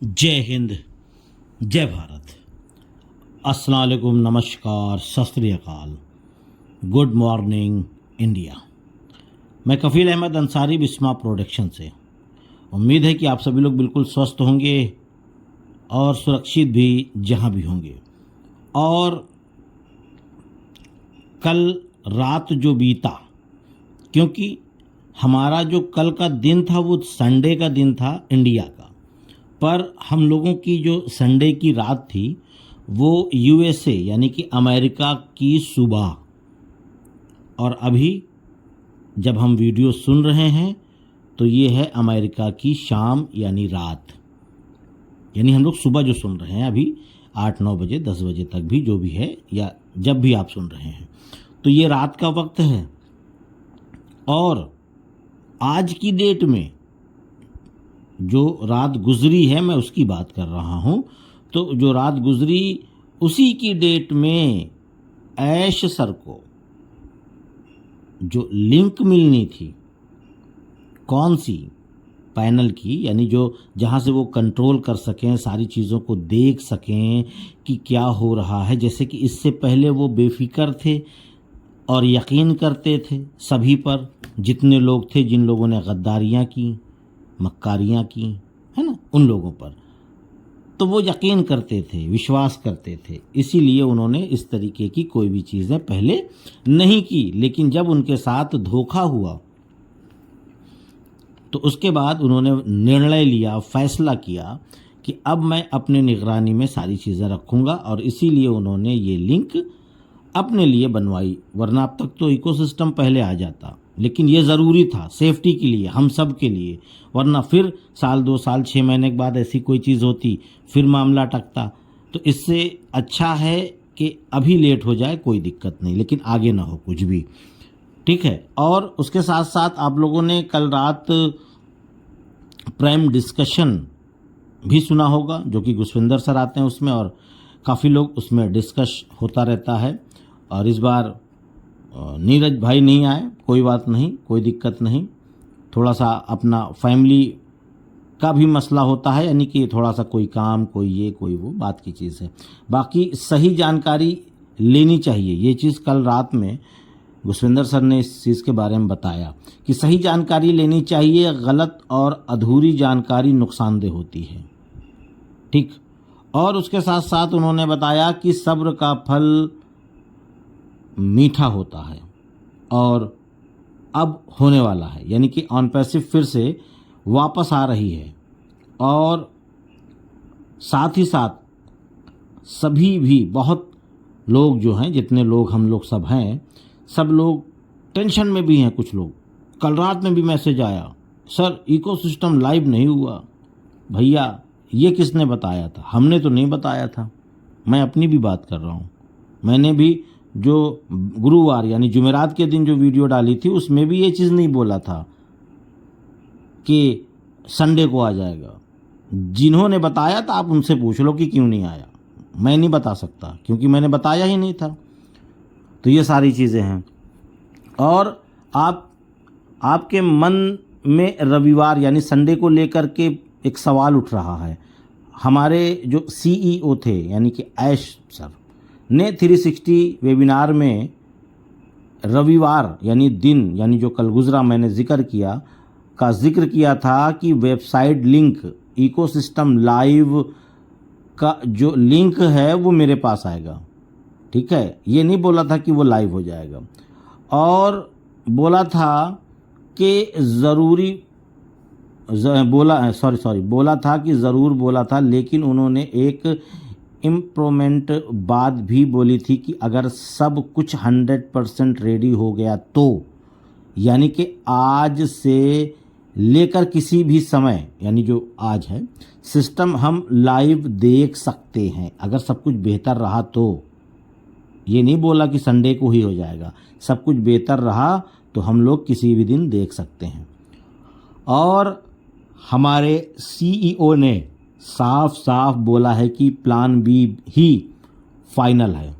जय हिंद, जय भारत, अस्सलाम वालेकुम, नमस्कार, सत श्री अकाल, गुड मॉर्निंग इंडिया। मैं कफ़ील अहमद अंसारी, बिस्मा प्रोडक्शन से। उम्मीद है कि आप सभी लोग बिल्कुल स्वस्थ होंगे और सुरक्षित भी जहां भी होंगे। और कल रात जो बीता, क्योंकि हमारा जो कल का दिन था वो संडे का दिन था इंडिया का, पर हम लोगों की जो संडे की रात थी वो यूएसए यानी कि अमेरिका की सुबह, और अभी जब हम वीडियो सुन रहे हैं तो ये है अमेरिका की शाम यानी रात। यानी हम लोग सुबह जो सुन रहे हैं अभी 8-9 बजे 10 बजे तक भी जो भी है, या जब भी आप सुन रहे हैं, तो ये रात का वक्त है। और आज की डेट में जो रात गुजरी है मैं उसकी बात कर रहा हूँ। तो जो रात गुजरी उसी की डेट में ऐश सर को जो लिंक मिलनी थी, कौन सी, पैनल की, यानी जो जहाँ से वो कंट्रोल कर सकें, सारी चीज़ों को देख सकें कि क्या हो रहा है। जैसे कि इससे पहले वो बेफिक्र थे और यकीन करते थे सभी पर, जितने लोग थे, जिन लोगों ने गद्दारियाँ की, मक्कारियाँ की, है ना, उन लोगों पर तो वो यकीन करते थे, विश्वास करते थे। इसीलिए उन्होंने इस तरीके की कोई भी चीज़ें पहले नहीं की। लेकिन जब उनके साथ धोखा हुआ तो उसके बाद उन्होंने निर्णय लिया, फैसला किया कि अब मैं अपने निगरानी में सारी चीज़ें रखूँगा, और इसीलिए उन्होंने ये लिंक अपने लिए बनवाई। वरना अब तक तो इकोसिस्टम पहले आ जाता, लेकिन ये ज़रूरी था सेफ्टी के लिए, हम सब के लिए। वरना फिर साल 2 साल 6 महीने के बाद ऐसी कोई चीज़ होती, फिर मामला टकता। तो इससे अच्छा है कि अभी लेट हो जाए, कोई दिक्कत नहीं, लेकिन आगे ना हो कुछ भी, ठीक है। और उसके साथ साथ आप लोगों ने कल रात प्राइम डिस्कशन भी सुना होगा, जो कि गुसविंदर सर आते हैं उसमें, और काफ़ी लोग उसमें डिस्कस होता रहता है। और इस बार नीरज भाई नहीं आए, कोई बात नहीं, कोई दिक्कत नहीं। थोड़ा सा अपना फैमिली का भी मसला होता है, यानी कि थोड़ा सा कोई काम, कोई ये कोई वो, बात की चीज़ है। बाकी सही जानकारी लेनी चाहिए। ये चीज़ कल रात में गुसविंदर सर ने इस चीज़ के बारे में बताया कि सही जानकारी लेनी चाहिए, गलत और अधूरी जानकारी नुकसानदेह होती है, ठीक। और उसके साथ साथ उन्होंने बताया कि सब्र का फल मीठा होता है, और अब होने वाला है, यानी कि ऑन पैसिव फिर से वापस आ रही है। और साथ ही साथ सभी भी, बहुत लोग जो हैं, जितने लोग हम लोग सब हैं, सब लोग टेंशन में भी हैं। कुछ लोग, कल रात में भी मैसेज आया, सर इकोसिस्टम लाइव नहीं हुआ। भैया ये किसने बताया था? हमने तो नहीं बताया था। मैं अपनी भी बात कर रहा हूँ। मैंने भी जो गुरुवार यानी जुमेरात के दिन जो वीडियो डाली थी उसमें भी ये चीज़ नहीं बोला था कि संडे को आ जाएगा। जिन्होंने बताया था आप उनसे पूछ लो कि क्यों नहीं आया। मैं नहीं बता सकता क्योंकि मैंने बताया ही नहीं था। तो ये सारी चीज़ें हैं। और आपके मन में रविवार यानी संडे को लेकर के एक सवाल उठ रहा है। हमारे जो सीईओ थे यानी कि ऐश सर ने 360 वेबिनार में रविवार यानी दिन, यानी जो कल गुजरा मैंने जिक्र किया था कि वेबसाइट लिंक, इकोसिस्टम लाइव का जो लिंक है वो मेरे पास आएगा, ठीक है। ये नहीं बोला था कि वो लाइव हो जाएगा। और बोला था कि बोला था कि ज़रूर बोला था, लेकिन उन्होंने एक इम्प्रूवमेंट बात भी बोली थी कि अगर सब कुछ 100% रेडी हो गया तो, यानी कि आज से लेकर किसी भी समय, यानी जो आज है, सिस्टम हम लाइव देख सकते हैं अगर सब कुछ बेहतर रहा तो। ये नहीं बोला कि संडे को ही हो जाएगा, सब कुछ बेहतर रहा तो हम लोग किसी भी दिन देख सकते हैं। और हमारे सीईओ ने साफ साफ बोला है कि प्लान बी ही फाइनल है।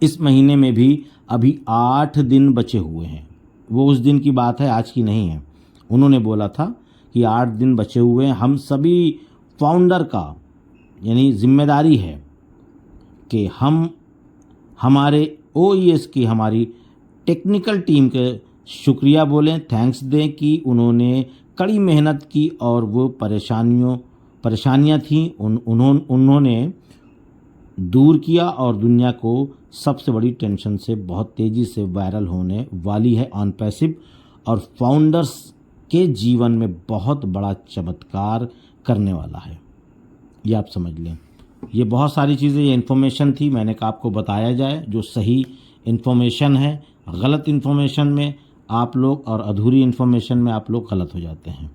इस महीने में भी अभी 8 दिन बचे हुए हैं। वो उस दिन की बात है, आज की नहीं है। उन्होंने बोला था कि 8 दिन बचे हुए हैं। हम सभी फाउंडर का यानी जिम्मेदारी है कि हम हमारे OES की हमारी टेक्निकल टीम के शुक्रिया बोलें, थैंक्स दें कि उन्होंने कड़ी मेहनत की और वो परेशानियां थीं उन्होंने दूर किया और दुनिया को सबसे बड़ी टेंशन से बहुत तेज़ी से वायरल होने वाली है ऑन पैसिव, और फाउंडर्स के जीवन में बहुत बड़ा चमत्कार करने वाला है। ये आप समझ लें। ये बहुत सारी चीज़ें, ये इन्फॉर्मेशन थी, मैंने कहा आपको बताया जाए जो सही इन्फॉर्मेशन है। गलत इन्फॉर्मेशन में आप लोग और अधूरी इन्फॉर्मेशन में आप लोग गलत हो जाते हैं।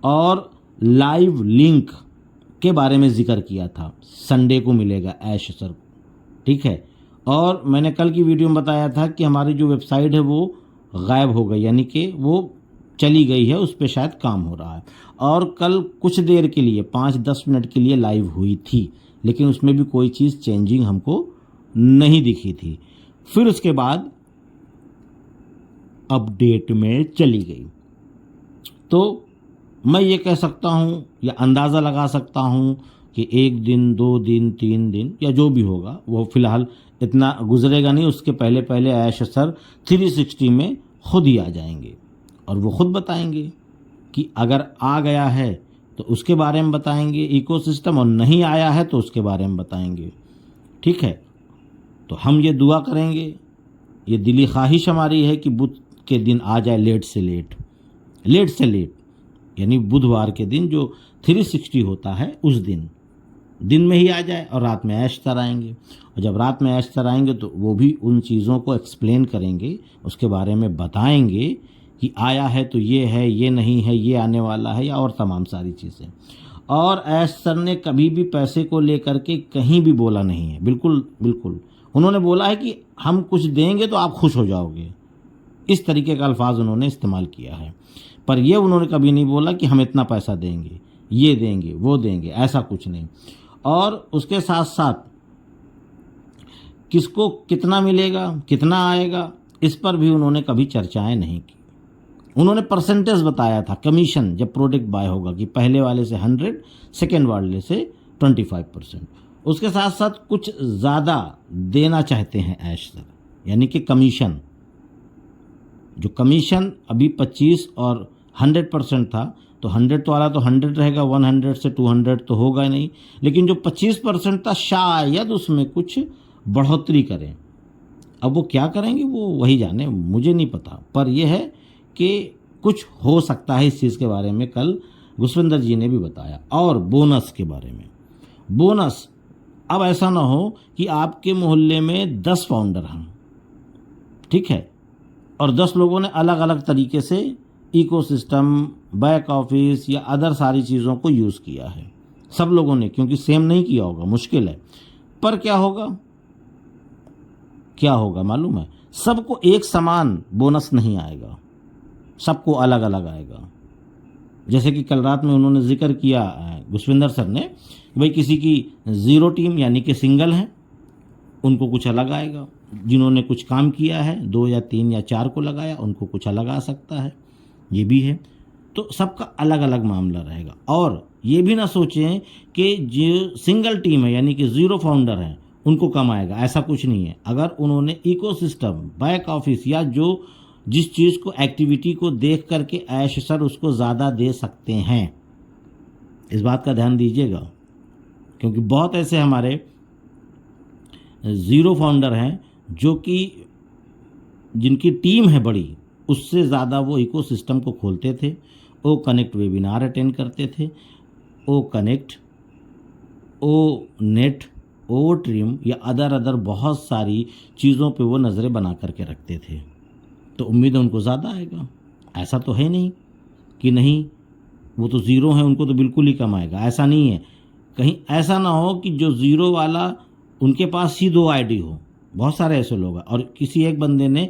और लाइव लिंक के बारे में जिक्र किया था, संडे को मिलेगा ऐश सर को, ठीक है। और मैंने कल की वीडियो में बताया था कि हमारी जो वेबसाइट है वो गायब हो गई, यानी कि वो चली गई है, उस पर शायद काम हो रहा है। और कल कुछ देर के लिए 5-10 मिनट के लिए लाइव हुई थी, लेकिन उसमें भी कोई चीज़ चेंजिंग हमको नहीं दिखी थी। फिर उसके बाद अपडेट में चली गई। तो मैं ये कह सकता हूँ या अंदाज़ा लगा सकता हूँ कि 1 दिन 2 दिन 3 दिन या जो भी होगा वो फ़िलहाल इतना गुजरेगा नहीं, उसके पहले पहले ऐश सर 360 में खुद ही आ जाएंगे और वो खुद बताएंगे कि अगर आ गया है तो उसके बारे में बताएंगे इकोसिस्टम, और नहीं आया है तो उसके बारे में बताएंगे, ठीक है। तो हम ये दुआ करेंगे, ये दिली ख्वाहिश हमारी है कि बुध के दिन आ जाए लेट से लेट, यानी बुधवार के दिन जो 360 होता है उस दिन में ही आ जाए और रात में ऐश सर आएंगे। और जब रात में ऐश सर आएंगे तो वो भी उन चीज़ों को एक्सप्लेन करेंगे, उसके बारे में बताएंगे कि आया है तो ये है, ये नहीं है, ये आने वाला है, या और तमाम सारी चीज़ें। और ऐश सर ने कभी भी पैसे को लेकर के कहीं भी बोला नहीं है, बिल्कुल। उन्होंने बोला है कि हम कुछ देंगे तो आप खुश हो जाओगे, इस तरीके का अल्फाज उन्होंने इस्तेमाल किया है। पर ये उन्होंने कभी नहीं बोला कि हम इतना पैसा देंगे, ये देंगे, वो देंगे, ऐसा कुछ नहीं। और उसके साथ साथ किसको कितना मिलेगा, कितना आएगा, इस पर भी उन्होंने कभी चर्चाएं नहीं की। उन्होंने परसेंटेज बताया था कमीशन जब प्रोडक्ट बाय होगा कि पहले वाले से 100, सेकेंड वाले से 25%। उसके साथ साथ कुछ ज़्यादा देना चाहते हैं ऐश सर, यानी कि कमीशन, जो कमीशन अभी 25 और 100% था, तो 100 वाला तो 100 रहेगा, 100 से 200 तो होगा नहीं, लेकिन जो 25% था शायद उसमें कुछ बढ़ोतरी करें। अब वो क्या करेंगे वो वही जाने, मुझे नहीं पता। पर यह है कि कुछ हो सकता है इस चीज़ के बारे में, कल गुसविंदर जी ने भी बताया। और बोनस के बारे में, बोनस अब ऐसा ना हो कि आपके मोहल्ले में 10 फाउंडर हैं, ठीक है, और 10 लोगों ने अलग अलग तरीके से इकोसिस्टम, बैक ऑफिस या अदर सारी चीज़ों को यूज़ किया है। सब लोगों ने, क्योंकि सेम नहीं किया होगा, मुश्किल है। पर क्या होगा मालूम है, सबको एक समान बोनस नहीं आएगा, सबको अलग अलग आएगा। जैसे कि कल रात में उन्होंने जिक्र किया गुसविंदर सर ने, भाई किसी की 0 टीम यानी कि सिंगल है, उनको कुछ अलग आएगा। जिन्होंने कुछ काम किया है, 2 या 3 या 4 को लगाया, उनको कुछ अलग आ सकता है, ये भी है। तो सबका अलग अलग मामला रहेगा। और ये भी ना सोचें कि जो सिंगल टीम है यानी कि 0 फाउंडर हैं उनको कम आएगा, ऐसा कुछ नहीं है। अगर उन्होंने इकोसिस्टम, बैक ऑफिस या जो जिस चीज़ को, एक्टिविटी को देख करके ऐश सर उसको ज़्यादा दे सकते हैं, इस बात का ध्यान दीजिएगा। क्योंकि बहुत ऐसे हमारे 0 फाउंडर हैं जो कि जिनकी टीम है बड़ी, उससे ज़्यादा वो इकोसिस्टम को खोलते थे, ओ कनेक्ट वेबिनार अटेंड करते थे, ओ कनेक्ट, ओ नेट, ओ ट्रिम या अदर बहुत सारी चीज़ों पे वो नज़रें बना करके रखते थे। तो उम्मीद है उनको ज़्यादा आएगा। ऐसा तो है नहीं कि नहीं, वो तो 0 है, उनको तो बिल्कुल ही कम आएगा, ऐसा नहीं है। कहीं ऐसा ना हो कि जो 0 वाला उनके पास ही 2 आईडी हो, बहुत सारे ऐसे लोग हैं, और किसी एक बंदे ने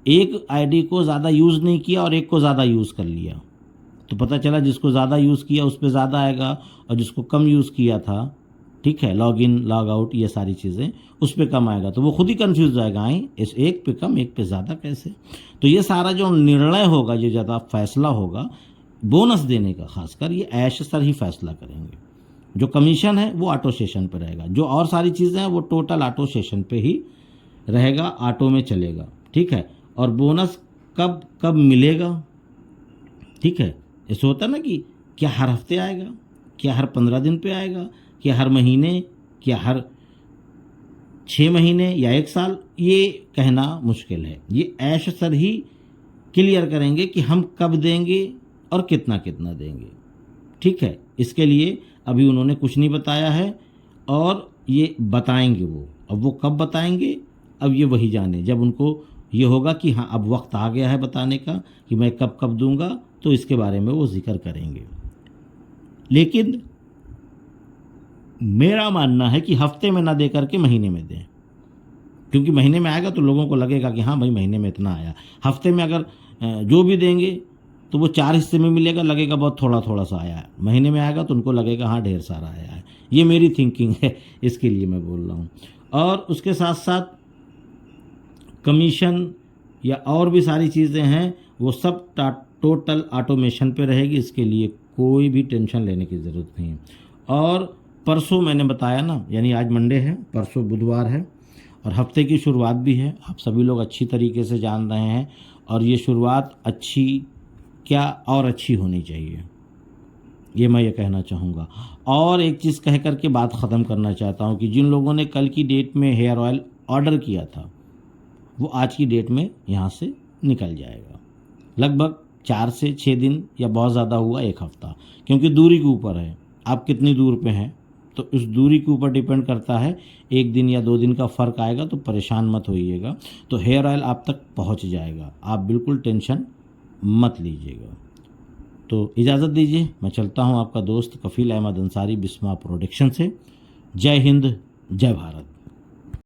एक आईडी को ज़्यादा यूज़ नहीं किया और एक को ज़्यादा यूज़ कर लिया, तो पता चला जिसको ज़्यादा यूज़ किया उस पर ज़्यादा आएगा, और जिसको कम यूज़ किया था, ठीक है, लॉग इन लॉग आउट ये सारी चीज़ें, उस पर कम आएगा। तो वो खुद ही कंफ्यूज हो जाएगा, इस एक पे कम एक पे ज़्यादा कैसे। तो ये सारा जो निर्णय होगा, ये ज़्यादा फैसला होगा बोनस देने का, खासकर ये ऐश सर ही फैसला करेंगे। जो कमीशन है वो ऑटो सेशन पे रहेगा, जो और सारी चीज़ें हैं वो टोटल ऑटो सेशन पे ही रहेगा, ऑटो में चलेगा, ठीक है। और बोनस कब कब मिलेगा, ठीक है। ऐसा होता ना कि क्या हर हफ्ते आएगा, क्या हर 15 दिन पे आएगा, क्या हर महीने, क्या हर 6 महीने या 1 साल, ये कहना मुश्किल है। ये ऐश सर ही क्लियर करेंगे कि हम कब देंगे और कितना कितना देंगे, ठीक है। इसके लिए अभी उन्होंने कुछ नहीं बताया है और ये बताएंगे वो। अब वो कब बताएंगे, अब ये वही जाने, जब उनको ये होगा कि हाँ अब वक्त आ गया है बताने का कि मैं कब कब दूंगा, तो इसके बारे में वो जिक्र करेंगे। लेकिन मेरा मानना है कि हफ्ते में ना दे करके महीने में दें, क्योंकि महीने में आएगा तो लोगों को लगेगा कि हाँ भाई महीने में इतना आया। हफ्ते में अगर जो भी देंगे तो वो 4 हिस्से में मिलेगा, लगेगा बहुत थोड़ा थोड़ा सा आया है। महीने में आएगा तो उनको लगेगा हाँ ढेर सारा आया है। ये मेरी थिंकिंग है, इसके लिए मैं बोल रहा हूँ। और उसके साथ साथ कमीशन या और भी सारी चीज़ें हैं वो सब टोटल ऑटोमेशन पे रहेगी, इसके लिए कोई भी टेंशन लेने की ज़रूरत नहीं है। और परसों मैंने बताया ना, यानी आज मंडे है, परसों बुधवार है और हफ्ते की शुरुआत भी है, आप सभी लोग अच्छी तरीके से जान रहे हैं। और ये शुरुआत अच्छी क्या और अच्छी होनी चाहिए, ये मैं ये कहना चाहूँगा। और एक चीज़ कह कर के बात ख़त्म करना चाहता हूँ कि जिन लोगों ने कल की डेट में हेयर ऑयल ऑर्डर किया था वो आज की डेट में यहाँ से निकल जाएगा, लगभग 4 से 6 दिन या बहुत ज़्यादा हुआ 1 हफ्ता, क्योंकि दूरी के ऊपर है, आप कितनी दूर पे हैं तो इस दूरी के ऊपर डिपेंड करता है। 1 दिन या 2 दिन का फ़र्क आएगा तो परेशान मत होइएगा, तो हेयर ऑयल आप तक पहुँच जाएगा, आप बिल्कुल टेंशन मत लीजिएगा। तो इजाज़त दीजिए, मैं चलता हूँ, आपका दोस्त कफ़ील अहमद अंसारी, बिस्मा प्रोडक्शन से। जय हिंद, जय भारत।